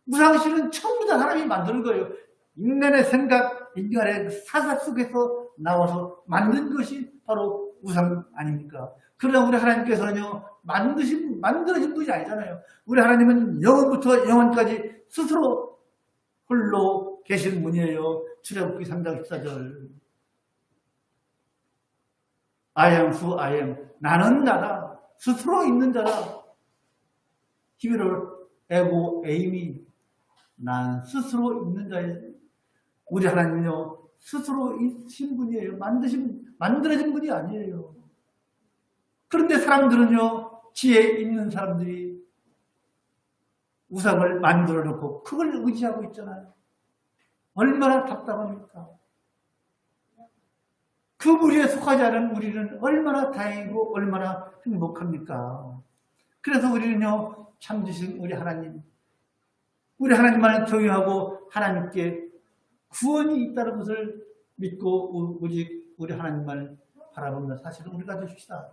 무상신은 처음부터 하나님이 만드는 거예요. 인간의 생각, 인간의 사사 속에서 나와서 만든 것이 바로 우상 아닙니까? 그러나 우리 하나님께서는요, 만들어진 분이 아니잖아요. 우리 하나님은 영원부터 영원까지 스스로 홀로 계신 분이에요. 출애굽기 3장 14절. I am who I am. 나는 나다. 스스로 있는 자다. 히브리어 에고 에이미. 난 스스로 있는 자예요. 우리 하나님은요. 스스로 있으신 분이에요. 만들어진 분이 아니에요. 그런데 사람들은요. 지혜 있는 사람들이 우상을 만들어 놓고 그걸 의지하고 있잖아요. 얼마나 답답합니까? 그 무리에 속하지 않은 우리는 얼마나 다행이고 얼마나 행복합니까? 그래서 우리는요, 참주신 우리 하나님만을 경외하고 하나님께 구원이 있다는 것을 믿고 오직 우리 하나님만을 바라보는 사실은 우리가 되십시다.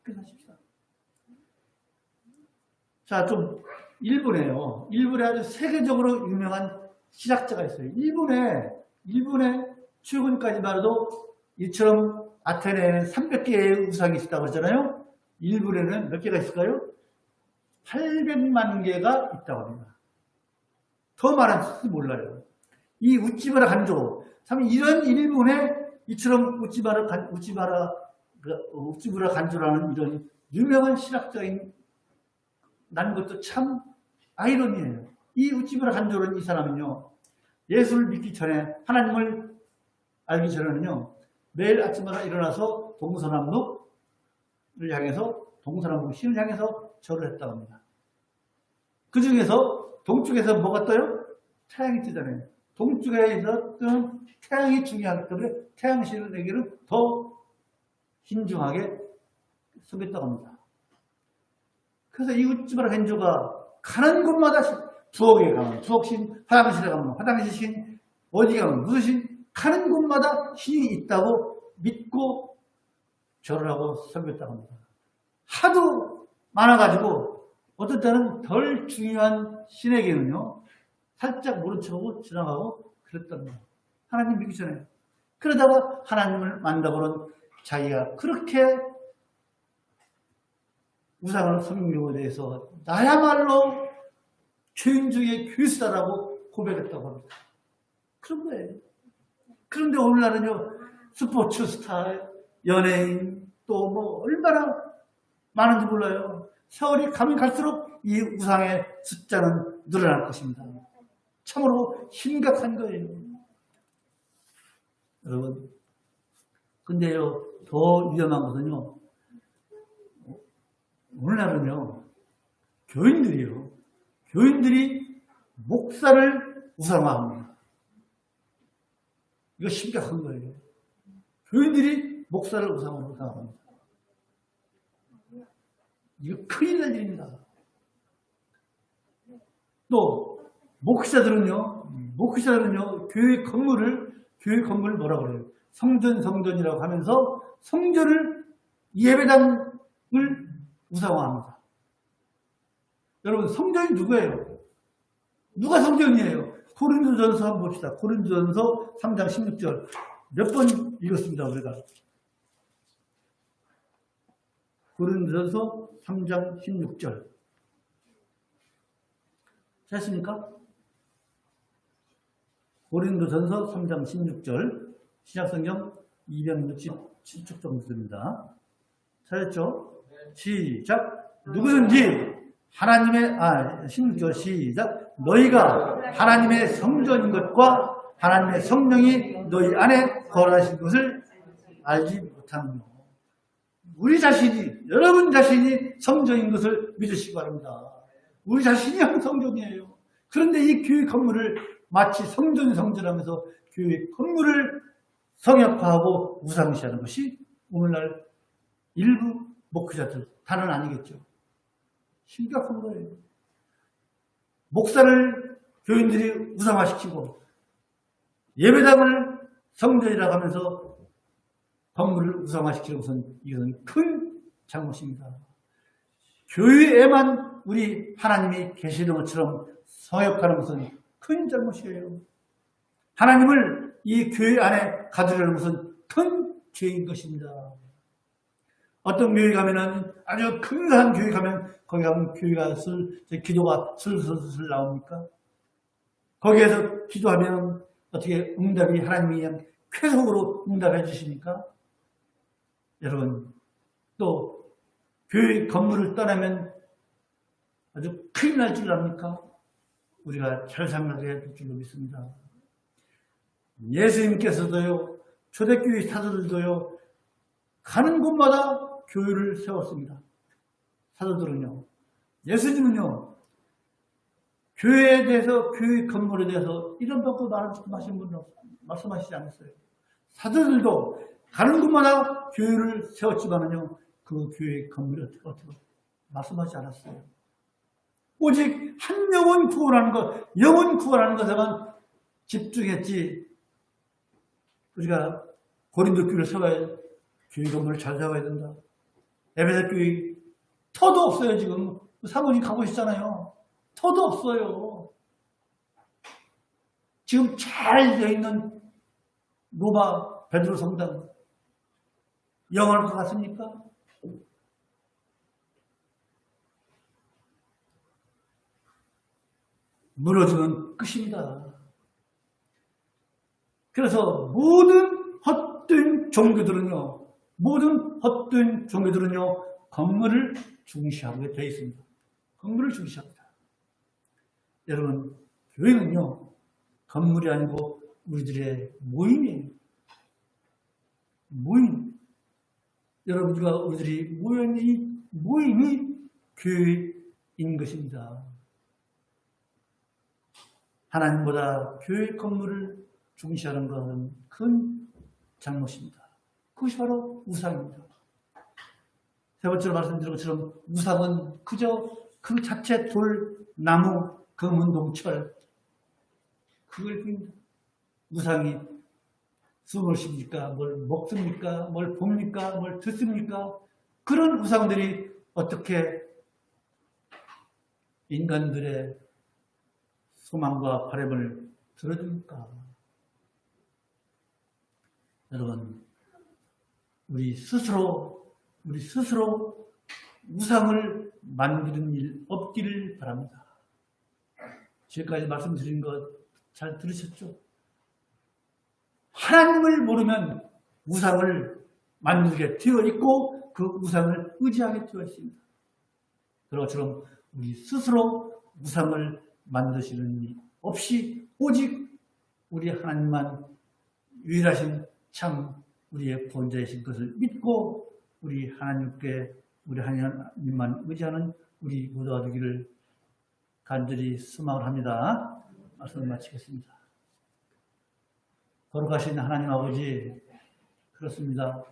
그렇게 사십시다. 자, 좀 일본에 아주 세계적으로 유명한 시작자가 있어요. 일본에 출근까지만 해도 이처럼 아테네에는 300개의 우상이 있었다고 그랬잖아요. 일본에는 몇 개가 있을까요? 800만 개가 있다고 합니다. 더 많은지 몰라요. 이 우찌바라 간조, 참 이런 일본에 이처럼 우찌바라 간조라는 이런 유명한 신학자인 난 것도 참 아이러니해요. 이 우찌바라 간조라는 이 사람은요, 예수를 믿기 전에, 하나님을 알기 전에는요, 매일 아침마다 일어나서 동서남북을 향해서, 동서남북 신을 향해서 절을 했다고 합니다. 그 중에서 동쪽에서 뭐가 떠요? 태양이 뜨잖아요. 동쪽에서 뜨는 태양이 중요하기 때문에 태양신에게는 더 신중하게 섬겼다고 합니다. 그래서 이 우찌바라 간조가 가는 곳마다 부엌에 가면 부엌신, 화장실에 가면 화장실신, 어디 가면 무슨 신, 가는 곳마다 신이 있다고 믿고 절을 하고 섬겼다고 합니다. 하도 많아가지고 어떤 때는 덜 중요한 신에게는요, 살짝 모른 척하고 지나가고 그랬다는 거예요. 하나님 믿기 전에. 그러다가 하나님을 만나보는 자기가 그렇게 우상을 섬기는 것에 대해서 나야말로 죄인 중에 괴수다라고 고백했다고 합니다. 그런 거예요. 그런데 오늘날은요, 스포츠 스타, 연예인, 또 뭐 얼마나 많은지 몰라요. 세월이 가면 갈수록 이 우상의 숫자는 늘어날 것입니다. 참으로 심각한 거예요. 여러분, 근데요, 더 위험한 것은요, 오늘날은요, 교인들이 목사를 우상화합니다. 이거 심각한 거예요. 교인들이 목사를 우상화합니다. 이거 큰일 날 일입니다. 또 목사들은요, 교회 건물을 뭐라 그래요? 성전이라고 하면서 성전을, 예배당을 우상화합니다. 여러분, 성전이 누구예요? 누가 성전이에요? 고린도전서 한번 봅시다. 고린도전서 3장 16절. 몇 번 읽었습니다, 우리가. 고린도전서 3장 16절. 찾습니까? 고린도전서 3장 16절. 신약성경 267쪽 정도 됩니다. 찾았죠? 시작. 누구든지 하나님의, 16절 시작. 너희가 하나님의 성전인 것과 하나님의 성령이 너희 안에 거하신 것을 알지 못하느냐. 우리 자신이, 여러분 자신이 성전인 것을 믿으시기 바랍니다. 우리 자신이 성전이에요. 그런데 이 교회 건물을 마치 성전하면서 교회 건물을 성역화하고 우상시하는 것이 오늘날 일부 목회자들, 다는 아니겠죠. 심각한 거예요. 목사를 교인들이 우상화시키고 예배당을 성전이라고 하면서 건물을 우상화시키는 것은 이것은 큰 잘못입니다. 교회에만 우리 하나님이 계시는 것처럼 성역하는 것은 큰 잘못이에요. 하나님을 이 교회 안에 가두려는 것은 큰 죄인 것입니다. 어떤 교회 가면은, 아주 근사한 교회 가면, 거기 가면 기도가 슬슬슬 나옵니까? 거기에서 기도하면 어떻게 응답이 하나님이 그냥 쾌속으로 응답해 주십니까? 여러분, 또 교회 건물을 떠나면 아주 큰일 날 줄 압니까? 우리가 잘 생각해야 될 줄로 믿습니다. 예수님께서도요, 초대교회 사도들도요, 가는 곳마다 교회를 세웠습니다. 사도들은요. 예수님은요, 교회에 대해서, 교회 건물에 대해서 이런 방법 말씀하시지 않았어요. 사도들도 가는 곳마다 교회를 세웠지만은요, 그 교회 건물이 어떻게 말씀하지 않았어요. 오직 한 영혼 구원하는 것, 영혼 구원하는 것에만 집중했지. 우리가 고린도 교회를 세워야, 교회 건물을 잘 세워야 된다. 에베소 교회 터도 없어요. 지금 사모님 가고 있잖아요. 터도 없어요. 지금 잘 되어 있는 로마 베드로 성당 영원할 것 같습니까? 무너지면 끝입니다. 그래서 모든 헛된 종교들은요, 건물을 중시하게 되어 있습니다. 건물을 중시합니다. 여러분, 교회는요, 건물이 아니고 우리들의 모임이에요. 모임. 여러분들과 우리들이 모여있는 이 모임이 교회인 것입니다. 하나님보다 교회 건물을 중시하는 것은 큰 잘못입니다. 그것이 바로 우상입니다. 세 번째로 말씀드린 것처럼 우상은 그저 그 자체 돌, 나무, 금은, 동철 그걸 뿐입니다. 우상이 숨을 쉽니까? 뭘 먹습니까? 뭘 봅니까? 뭘 듣습니까? 그런 우상들이 어떻게 인간들의 소망과 바람을 들어줍니까? 여러분, 우리 스스로 우상을 만드는 일 없기를 바랍니다. 지금까지 말씀드린 것 잘 들으셨죠? 하나님을 모르면 우상을 만들게 되어 있고 그 우상을 의지하게 되어 있습니다. 그런 것처럼 우리 스스로 우상을 만드시는 일 없이 오직 우리 하나님만 유일하신 참 우리의 구원자이신 것을 믿고 우리 하나님만 의지하는 우리 모두가 되기를 간절히 소망을 합니다. 말씀을 마치겠습니다. 거룩하신 하나님 아버지, 그렇습니다.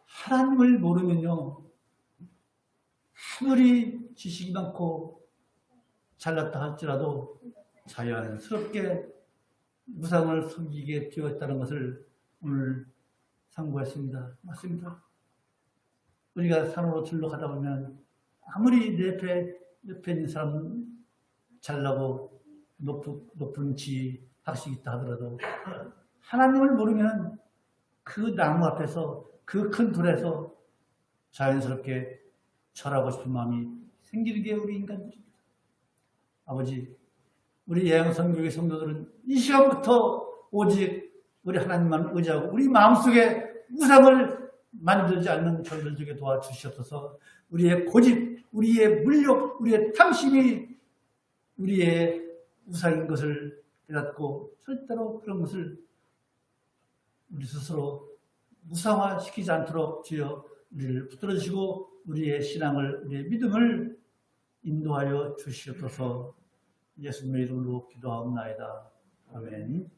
하나님을 모르면요, 아무리 지식이 많고 잘났다 할지라도 자연스럽게 우상을 섬기게 되었다는 것을 오늘 상고했습니다. 맞습니다. 우리가 산으로 들러 가다 보면 아무리 내 옆에 있는 사람 잘나고 높은 학식이 있다 하더라도 하나님을 모르면 그 나무 앞에서 그 큰 돌에서 자연스럽게 절하고 싶은 마음이 생기는 게 우리 인간들입니다. 아버지, 우리 예양성교회 성도들은 이 시간부터 오직 우리 하나님만 의지하고 우리 마음속에 우상을 만들지 않는 저희들 중에 도와주시옵소서. 우리의 고집, 우리의 물욕, 우리의 탐심이 우리의 우상인 것을 깨닫고 절대로 그런 것을 우리 스스로 무상화시키지 않도록 주여 우리를 붙들어 주시고 우리의 신앙을, 우리의 믿음을 인도하여 주시옵소서. 예수님의 이름으로 기도하옵나이다. 아멘.